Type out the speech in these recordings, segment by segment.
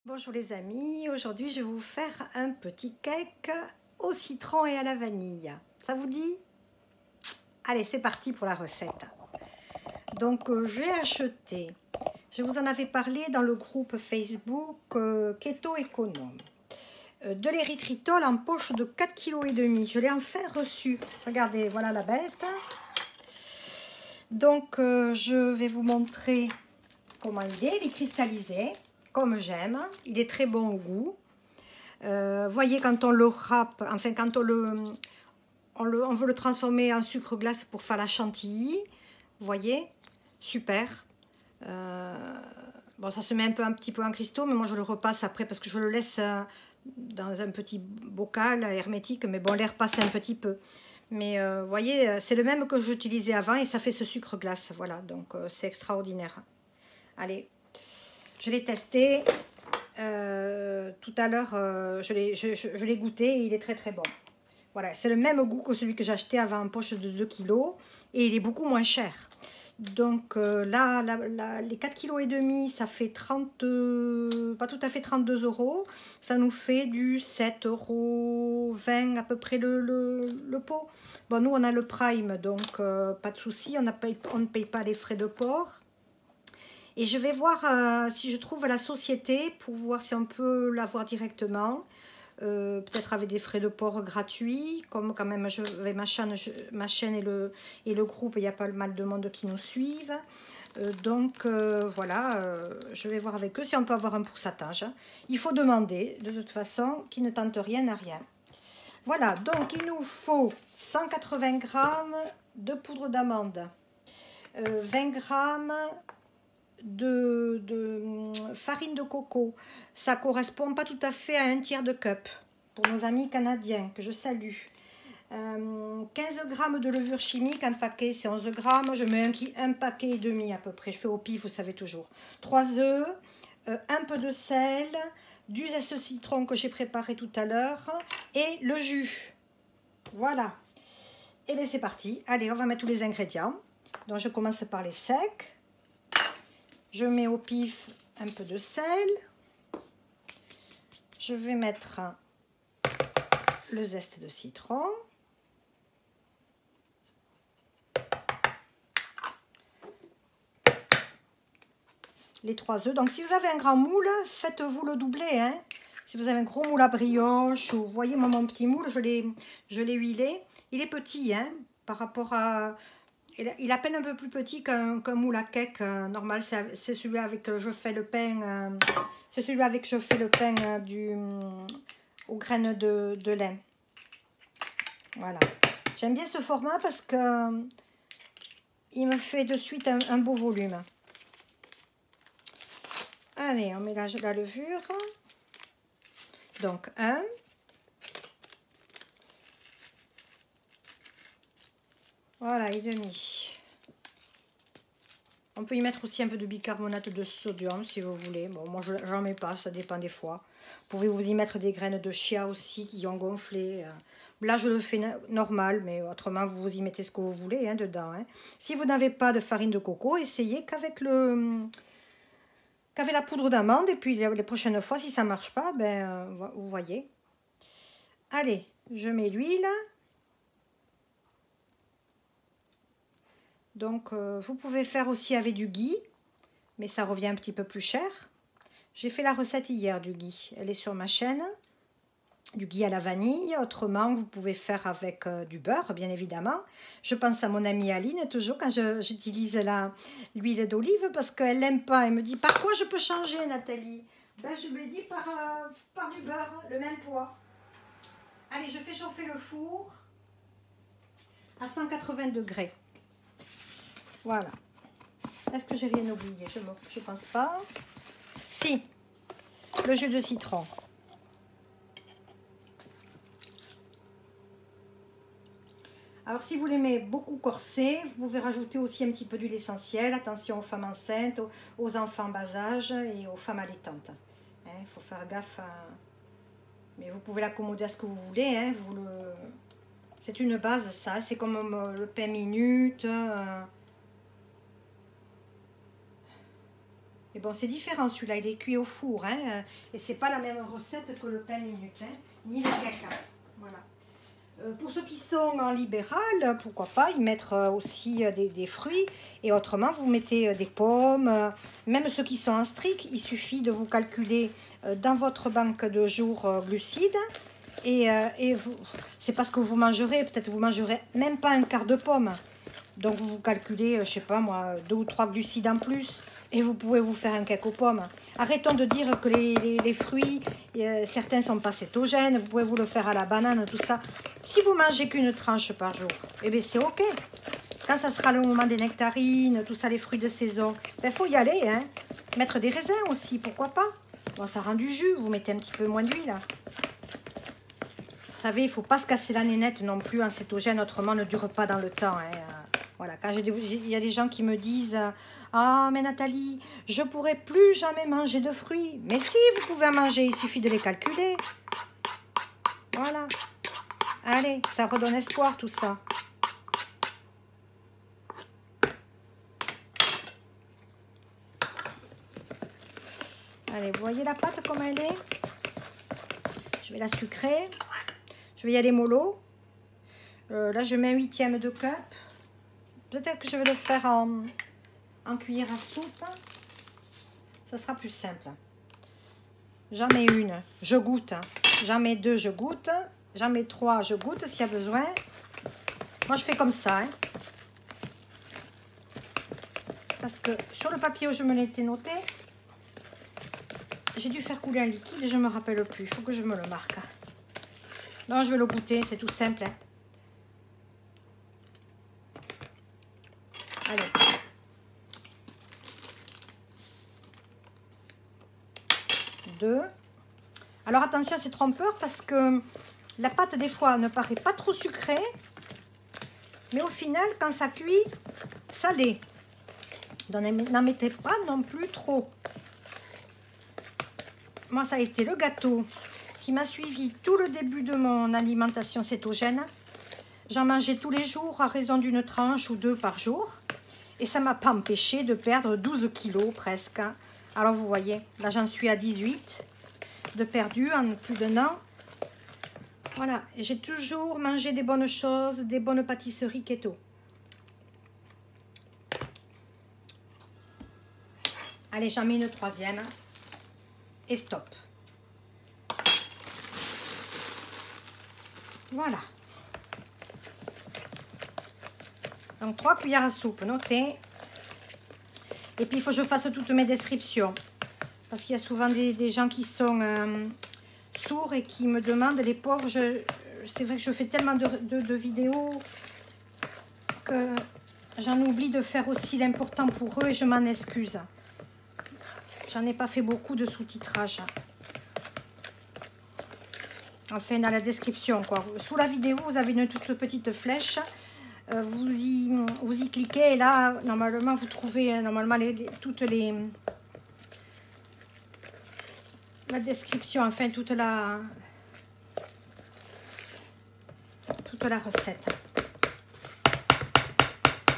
Bonjour les amis, aujourd'hui je vais vous faire un petit cake au citron et à la vanille. Ça vous dit? Allez, c'est parti pour la recette. Donc j'ai acheté, je vous en avais parlé dans le groupe Facebook Keto Économe, de l'érythritol en poche de 4,5 kg. Je l'ai enfin reçu. Regardez, voilà la bête. Donc je vais vous montrer comment il est cristallisé, comme j'aime. Il est très bon au goût. Voyez, quand on le râpe, enfin quand on veut le transformer en sucre glace pour faire la chantilly, vous voyez, super. Bon, ça se met un petit peu en cristaux, mais moi je le repasse après parce que je le laisse dans un petit bocal hermétique, mais bon, l'air passe un petit peu. Mais vous voyez, c'est le même que j'utilisais avant et ça fait ce sucre glace, voilà, donc c'est extraordinaire. Allez, je l'ai testé. Tout à l'heure, je l'ai goûté et il est très très bon. Voilà, c'est le même goût que celui que j'ai acheté avant en poche de 2 kg et il est beaucoup moins cher. Donc là, les 4,5 kg, ça fait 30, pas tout à fait 32 euros. Ça nous fait du 7,20 € à peu près le pot. Bon, nous on a le Prime, donc pas de souci, on ne paye pas les frais de port. Et je vais voir si je trouve la société pour voir si on peut l'avoir directement. Peut-être avec des frais de port gratuits. Comme quand même avec ma chaîne et le groupe, il y a pas mal de monde qui nous suivent. Voilà, je vais voir avec eux si on peut avoir un pourcentage. Il faut demander, de toute façon, qui ne tente rien à rien. Voilà, donc il nous faut 180 g de poudre d'amande, 20 g de farine de coco. Ça correspond pas tout à fait à un tiers de cup pour nos amis canadiens que je salue. 15 g de levure chimique, un paquet c'est 11 g. Je mets un paquet et demi à peu près. Je fais au pif, vous savez toujours. 3 œufs, un peu de sel, du zeste citron que j'ai préparé tout à l'heure et le jus. Voilà. Et bien c'est parti. Allez, on va mettre tous les ingrédients. Donc je commence par les secs. Je mets au pif un peu de sel. Je vais mettre le zeste de citron. Les 3 œufs. Donc si vous avez un grand moule, faites-vous le doubler. Hein. Si vous avez un gros moule à brioche, ou vous voyez moi, mon petit moule, je l'ai huilé. Il est petit hein, par rapport à... Il est à peine un peu plus petit qu'un moule à cake normal. C'est celui avec que je fais le pain. C'est celui avec que je fais le pain aux graines de lin. Voilà. J'aime bien ce format parce que il me fait de suite un beau volume. Allez, on mélange la levure. Donc, un. Voilà, et demi. On peut y mettre aussi un peu de bicarbonate de sodium si vous voulez. Bon, moi, j'en mets pas, ça dépend des fois. Vous pouvez vous y mettre des graines de chia aussi qui ont gonflé. Là, je le fais normal, mais autrement, vous y mettez ce que vous voulez hein, dedans. Hein. Si vous n'avez pas de farine de coco, essayez qu'avec la poudre d'amande. Et puis, les prochaines fois, si ça ne marche pas, ben, vous voyez. Allez, je mets l'huile. Donc, vous pouvez faire aussi avec du ghee, mais ça revient un petit peu plus cher. J'ai fait la recette hier du ghee. Elle est sur ma chaîne. Du ghee à la vanille. Autrement, vous pouvez faire avec du beurre, bien évidemment. Je pense à mon amie Aline, toujours, quand j'utilise l'huile d'olive, parce qu'elle n'aime pas. Elle me dit, par quoi je peux changer, Nathalie? Ben, je lui ai dit par du beurre, le même poids. Allez, je fais chauffer le four à 180 degrés. Voilà. Est-ce que j'ai rien oublié? Je pense pas. Si, le jus de citron. Alors, si vous l'aimez beaucoup corsé, vous pouvez rajouter aussi un petit peu d'huile essentielle. Attention aux femmes enceintes, aux enfants bas âge et aux femmes allaitantes. Il faut faire gaffe à... Mais vous pouvez l'accommoder à ce que vous voulez. Hein. C'est une base, ça. C'est comme le pain minute. Et bon, c'est différent celui-là, il est cuit au four, hein, et c'est pas la même recette que le pain minute, hein, ni le caca. Voilà. Pour ceux qui sont en libéral, pourquoi pas y mettre aussi des fruits, et autrement vous mettez des pommes, même ceux qui sont en strict, il suffit de vous calculer dans votre banque de jours glucides, et c'est parce que vous mangerez, peut-être vous mangerez même pas un quart de pomme, donc vous calculez, je sais pas moi, 2 ou 3 glucides en plus, et vous pouvez vous faire un cake aux pommes. Arrêtons de dire que les fruits, certains sont pas cétogènes, vous pouvez vous le faire à la banane, tout ça. Si vous mangez qu'une tranche par jour, eh bien c'est ok. Quand ça sera le moment des nectarines, tout ça, les fruits de saison, il faut y aller, hein. Mettre des raisins aussi, pourquoi pas. Bon, ça rend du jus, vous mettez un petit peu moins d'huile. Vous savez, il ne faut pas se casser la nénette non plus en cétogène, autrement ne dure pas dans le temps, hein. Voilà, quand il y a des gens qui me disent « Ah, mais Nathalie, je ne pourrai plus jamais manger de fruits. » Mais si, vous pouvez en manger, il suffit de les calculer. Voilà. Allez, ça redonne espoir tout ça. Allez, vous voyez la pâte comme elle est? Je vais la sucrer. Je vais y aller mollo. Là, je mets un 1/8 de cup. Peut-être que je vais le faire en cuillère à soupe. Ça sera plus simple. J'en mets une, je goûte. J'en mets 2, je goûte. J'en mets 3, je goûte s'il y a besoin. Moi, je fais comme ça. Hein. Parce que sur le papier où je me l'étais noté, j'ai dû faire couler un liquide et je ne me rappelle plus. Il faut que je me le marque. Non, je vais le goûter, c'est tout simple. Hein. Allez. Deux. Alors attention, c'est trompeur parce que la pâte des fois ne paraît pas trop sucrée, mais au final, quand ça cuit, salé. Donc n'en mettez pas non plus trop. Moi, ça a été le gâteau qui m'a suivi tout le début de mon alimentation cétogène. J'en mangeais tous les jours à raison d'une tranche ou 2 par jour. Et ça ne m'a pas empêché de perdre 12 kilos presque. Alors vous voyez, là j'en suis à 18 de perdu en plus d'un an. Voilà, et j'ai toujours mangé des bonnes choses, des bonnes pâtisseries keto. Allez, j'en mets une troisième. Et stop. Voilà. Donc 3 cuillères à soupe, notez. Et puis il faut que je fasse toutes mes descriptions. Parce qu'il y a souvent des gens qui sont sourds et qui me demandent, les pauvres, c'est vrai que je fais tellement de vidéos que j'en oublie de faire aussi l'important pour eux et je m'en excuse. J'en ai pas fait beaucoup de sous-titrage. Enfin, dans la description, quoi. Sous la vidéo, vous avez une toute petite flèche. Vous y cliquez et là, normalement, vous trouvez normalement toutes les... La description, enfin, toute la recette.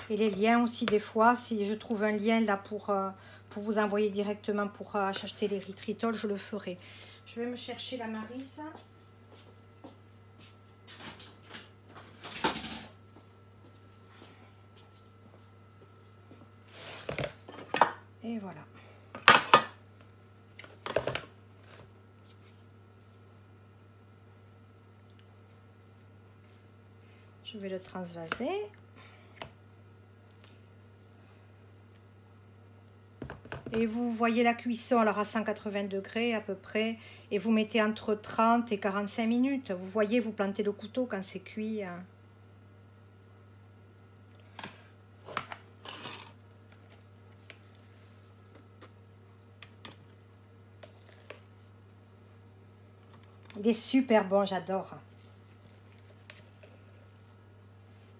Et les liens aussi, des fois, si je trouve un lien là pour vous envoyer directement pour acheter les erythritol, je le ferai. Je vais me chercher la Maryse. Et voilà. Je vais le transvaser. Et vous voyez la cuisson alors à 180 degrés à peu près. Et vous mettez entre 30 et 45 minutes. Vous voyez, vous plantez le couteau quand c'est cuit. Il est super bon, j'adore.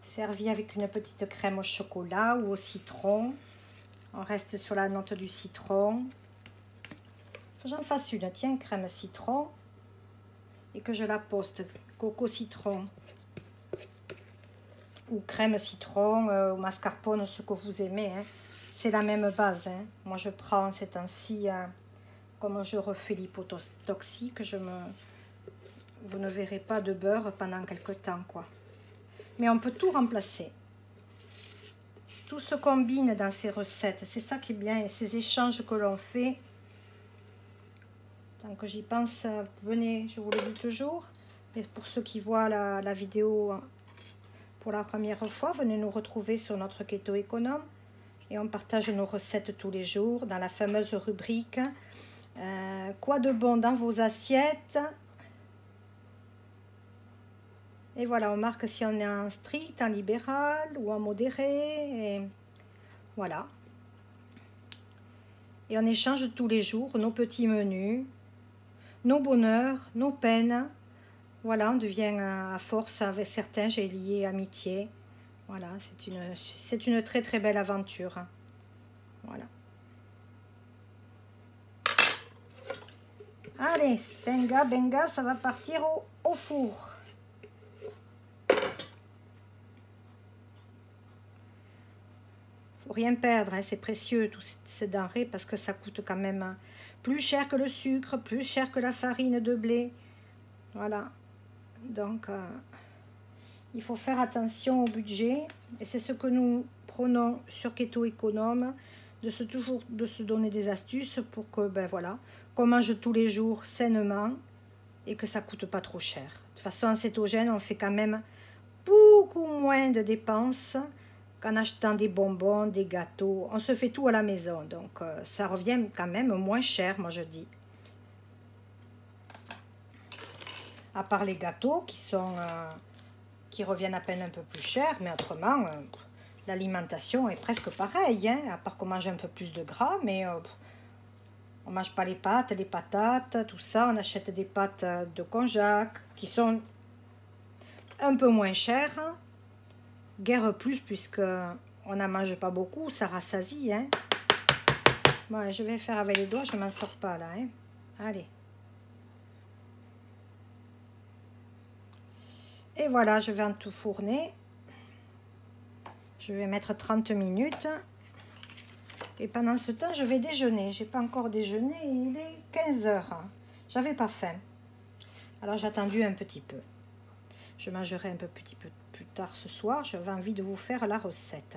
Servi avec une petite crème au chocolat ou au citron. On reste sur la note du citron. J'en fasse une, tiens, crème citron. Et que je la poste coco citron. Ou crème citron, ou mascarpone, ce que vous aimez. Hein. c'est la même base. Hein. Moi, je prends ces temps-ci, comme je refais l'hypotoxique, vous ne verrez pas de beurre pendant quelques temps, quoi. Mais on peut tout remplacer. Tout se combine dans ces recettes. C'est ça qui est bien. Et ces échanges que l'on fait. Tant que j'y pense, venez, je vous le dis toujours. Et pour ceux qui voient la vidéo pour la première fois, venez nous retrouver sur notre Keto Économe. Et on partage nos recettes tous les jours dans la fameuse rubrique quoi de bon dans vos assiettes. Et voilà, on marque si on est en strict, en libéral ou en modéré. Et voilà. Et on échange tous les jours nos petits menus, nos bonheurs, nos peines. Voilà, on devient à force avec certains, j'ai lié amitié. Voilà, c'est une très très belle aventure. Voilà. Allez, benga, benga, ça va partir au four. Faut rien perdre, hein, c'est précieux tous ces denrées parce que ça coûte quand même plus cher que le sucre, plus cher que la farine de blé. Voilà. Donc, il faut faire attention au budget. Et c'est ce que nous prenons sur Keto Économe, de se donner des astuces pour que, ben voilà, qu'on mange tous les jours sainement et que ça ne coûte pas trop cher. De toute façon, en cétogène, on fait quand même beaucoup moins de dépenses qu'en achetant des bonbons, des gâteaux. On se fait tout à la maison. Donc, ça revient quand même moins cher, moi je dis. À part les gâteaux qui reviennent à peine un peu plus cher, mais autrement, l'alimentation est presque pareille, hein, à part qu'on mange un peu plus de gras, mais on ne mange pas les pâtes, les patates, tout ça. On achète des pâtes de konjac qui sont un peu moins chères, guère plus, puisque on n'en mange pas beaucoup, ça rassasie. Hein. Bon, je vais faire avec les doigts, je ne m'en sors pas là. Hein. Allez. Et voilà, je vais en tout fourner. Je vais mettre 30 minutes. Et pendant ce temps, je vais déjeuner. Je n'ai pas encore déjeuné, il est 15 h. J'avais pas faim. Alors j'ai attendu un petit peu. Je mangerai un petit peu plus tard ce soir. J'avais envie de vous faire la recette.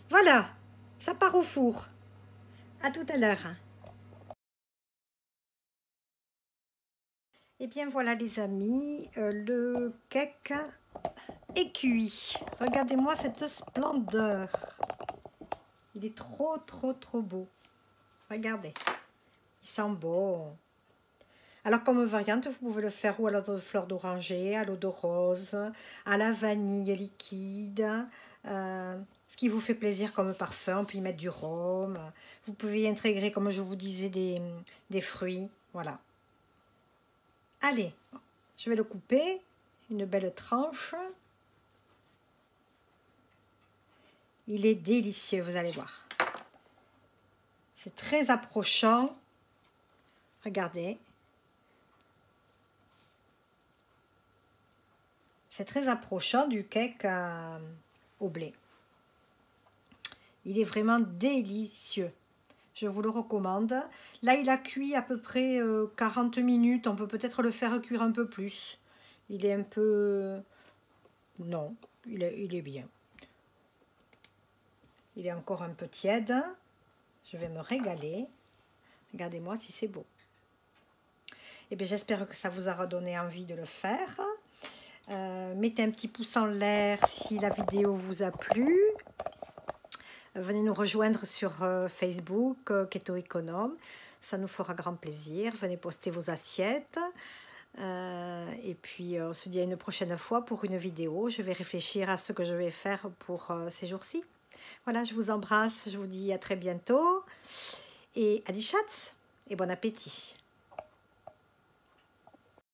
Voilà, ça part au four. À tout à l'heure. Et bien voilà les amis, le cake est cuit. Regardez-moi cette splendeur. Il est trop beau. Regardez, il sent bon. Alors comme variante, vous pouvez le faire ou à l'eau de fleur d'oranger, à l'eau de rose, à la vanille liquide, ce qui vous fait plaisir comme parfum. On peut y mettre du rhum. Vous pouvez y intégrer, comme je vous disais, des fruits. Voilà. Allez, je vais le couper, une belle tranche. Il est délicieux, vous allez voir. C'est très approchant. Regardez. C'est très approchant du cake au blé. Il est vraiment délicieux. Je vous le recommande. Là, il a cuit à peu près 40 minutes. On peut peut-être le faire cuire un peu plus. Il est un peu... Non, il est bien. Il est encore un peu tiède. Je vais me régaler. Regardez-moi si c'est beau. Et bien, j'espère que ça vous aura donné envie de le faire. Mettez un petit pouce en l'air si la vidéo vous a plu. Venez nous rejoindre sur Facebook, Keto Économe. Ça nous fera grand plaisir. Venez poster vos assiettes. Et puis, on se dit à une prochaine fois pour une vidéo. Je vais réfléchir à ce que je vais faire pour ces jours-ci. Voilà, je vous embrasse. Je vous dis à très bientôt. Et Adi Schatz et bon appétit.